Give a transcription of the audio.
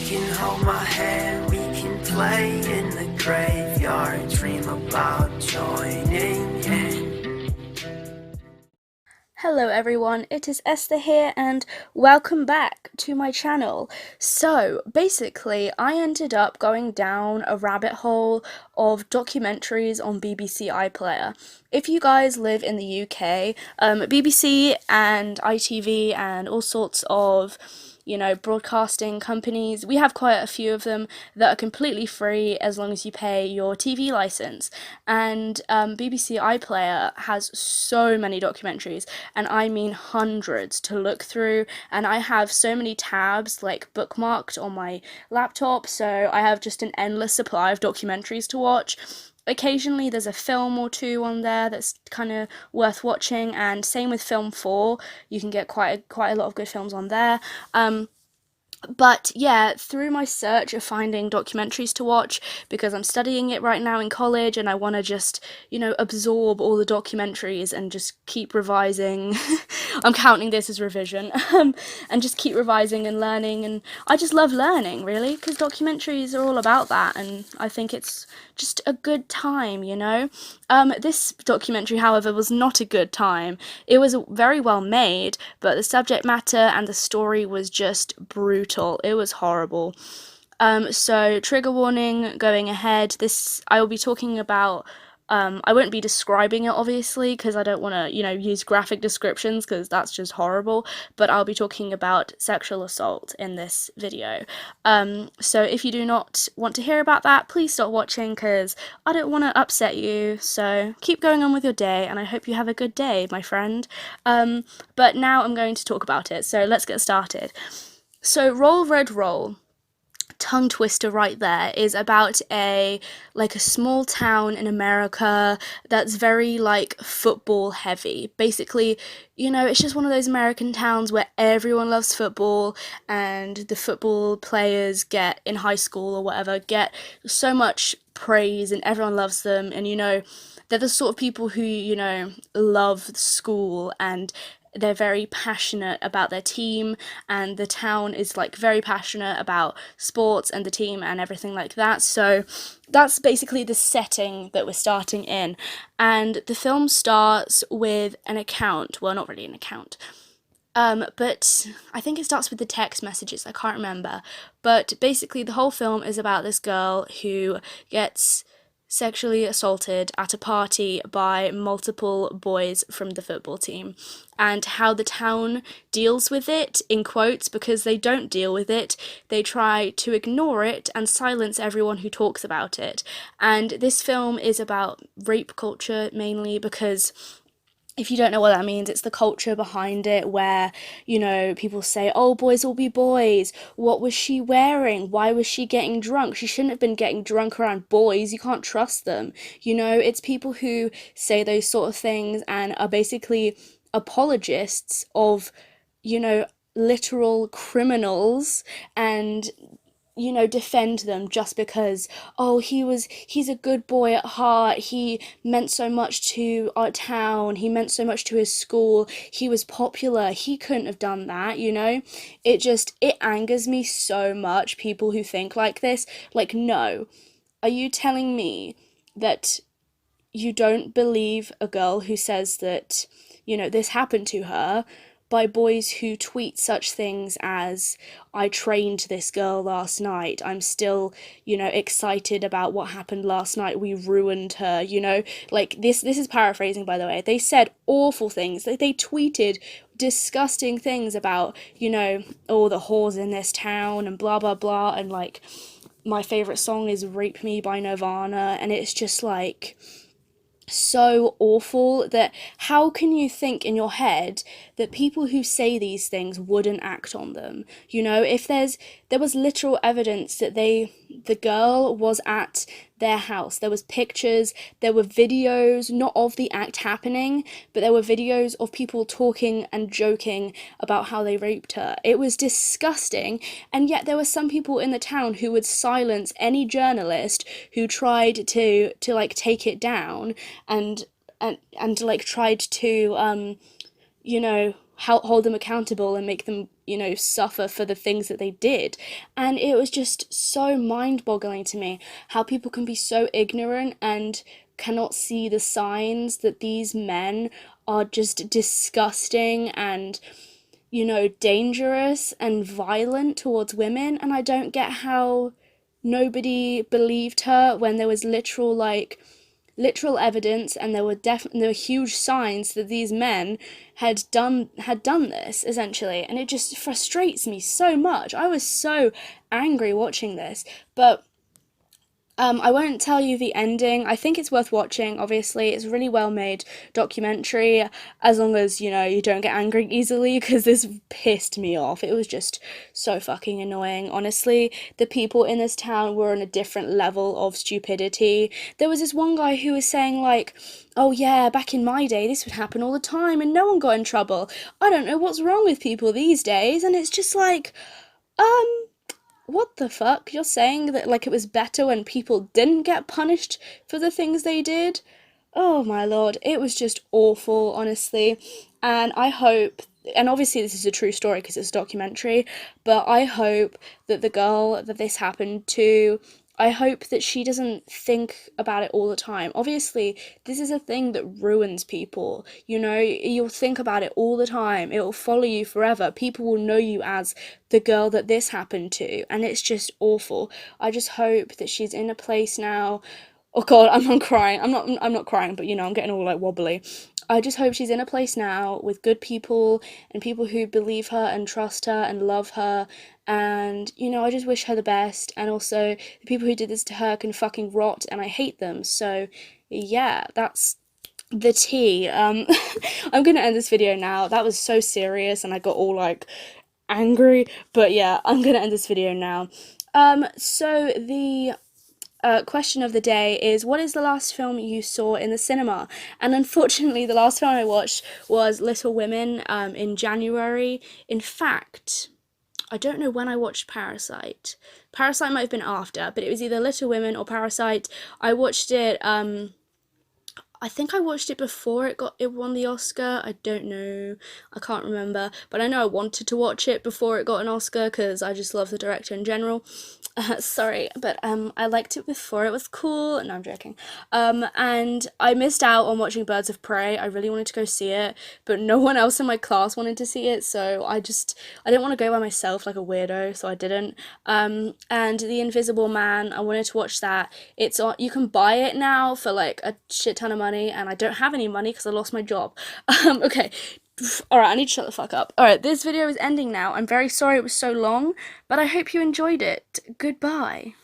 can hold my hand, we can play in the graveyard, dream about joining in. Hello everyone, it is Esther here and welcome back to my channel. So basically I ended up going down a rabbit hole of documentaries on BBC iPlayer. If you guys live in the UK, BBC and ITV and all sorts of broadcasting companies. We have quite a few of them that are completely free as long as you pay your TV license. And BBC iPlayer has so many documentaries, and I mean hundreds to look through. And I have so many tabs like bookmarked on my laptop, so I have just an endless supply of documentaries to watch. Occasionally there's a film or two on there that's kind of worth watching, and same with Film 4. You can get quite a lot of good films on there. But yeah, through my search of finding documentaries to watch, because I'm studying it right now in college and I want to just, absorb all the documentaries and just keep revising. I'm counting this as revision, and just keep revising and learning. And I just love learning, really, because documentaries are all about that, and I think it's just a good time. This documentary, however, was not a good time. It was very well made, but the subject matter and the story was just brutal. It was horrible. So trigger warning going ahead. This I will be talking about. I won't be describing it obviously because I don't want to, use graphic descriptions because that's just horrible. But I'll be talking about sexual assault in this video. So if you do not want to hear about that, please stop watching because I don't want to upset you. So keep going on with your day, and I hope you have a good day, my friend. But now I'm going to talk about it. So let's get started. So Roll Red Roll, tongue twister right there, is about a small town in America that's very football heavy. Basically, it's just one of those American towns where everyone loves football, and the football players get in high school or whatever get so much praise and everyone loves them, and they're the sort of people who love school, and they're very passionate about their team, and the town is very passionate about sports and the team and everything like that. So that's basically the setting that we're starting in. And the film starts with an account, well, not really an account, but I think it starts with the text messages, I can't remember. But basically the whole film is about this girl who gets sexually assaulted at a party by multiple boys from the football team, and how the town deals with it, in quotes, because they don't deal with it. They try to ignore it and silence everyone who talks about it. And this film is about rape culture mainly, because if you don't know what that means, it's the culture behind it where, people say, oh, boys will be boys. What was she wearing? Why was she getting drunk? She shouldn't have been getting drunk around boys. You can't trust them. It's people who say those sort of things and are basically apologists of, literal criminals, and defend them just because, oh, he's a good boy at heart, he meant so much to our town, he meant so much to his school, he was popular, he couldn't have done that. It angers me so much, people who think like this. No, are you telling me that you don't believe a girl who says that, this happened to her by boys who tweet such things as, I trained this girl last night, I'm still, excited about what happened last night, we ruined her, this is paraphrasing, by the way. They said awful things. They tweeted disgusting things about, all the whores in this town and blah blah blah, and my favorite song is Rape Me by Nirvana, and it's just so awful. That how can you think in your head that people who say these things wouldn't act on them? If there was literal evidence that the girl was at their house, there was pictures, there were videos, not of the act happening, but there were videos of people talking and joking about how they raped her. It was disgusting, and yet there were some people in the town who would silence any journalist who tried to take it down, and tried to hold them accountable and make them, you know, suffer for the things that they did. And it was just so mind-boggling to me how people can be so ignorant and cannot see the signs that these men are just disgusting and, you know, dangerous and violent towards women. And I don't get how nobody believed her when there was literal evidence, and there were huge signs that these men had done this essentially. And it just frustrates me so much. I was so angry watching this. But I won't tell you the ending. I think it's worth watching, obviously. It's a really well made documentary, as long as, you know, you don't get angry easily, because this pissed me off. It was just so fucking annoying, honestly. The people in this town were on a different level of stupidity. There was this one guy who was saying, like, oh yeah, back in my day, this would happen all the time and no one got in trouble. I don't know what's wrong with people these days. And it's just like, um, what the fuck? You're saying that like it was better when people didn't get punished for the things they did? Oh my lord, it was just awful, honestly. And I hope, and obviously this is a true story because it's a documentary, but I hope that the girl that this happened to, I hope that she doesn't think about it all the time. Obviously, this is a thing that ruins people. You know, you'll think about it all the time. It will follow you forever. People will know you as the girl that this happened to, and it's just awful. I just hope that she's in a place now. Oh god, I'm crying. I'm not crying, but you know, I'm getting all like wobbly. I just hope she's in a place now with good people and people who believe her and trust her and love her. And, you know, I just wish her the best. And also, the people who did this to her can fucking rot, and I hate them. So, yeah, that's the tea. I'm gonna end this video now. That was so serious, and I got all like angry. But yeah, I'm gonna end this video now. So the question of the day is, what is the last film you saw in the cinema? And unfortunately, the last film I watched was Little Women in January. In fact, I don't know when I watched Parasite. Parasite might have been after, but it was either Little Women or Parasite. I watched it, I think I watched it before it won the Oscar. I don't know. I can't remember. But I know I wanted to watch it before it got an Oscar because I just love the director in general. Sorry, but I liked it before it was cool. No, I'm joking. And I missed out on watching Birds of Prey. I really wanted to go see it, but no one else in my class wanted to see it, so I didn't want to go by myself like a weirdo, so I didn't. And The Invisible Man, I wanted to watch that. It's on. You can buy it now for like a shit ton of money, and I don't have any money because I lost my job. Okay. Alright, I need to shut the fuck up. Alright, this video is ending now. I'm very sorry it was so long, but I hope you enjoyed it. Goodbye.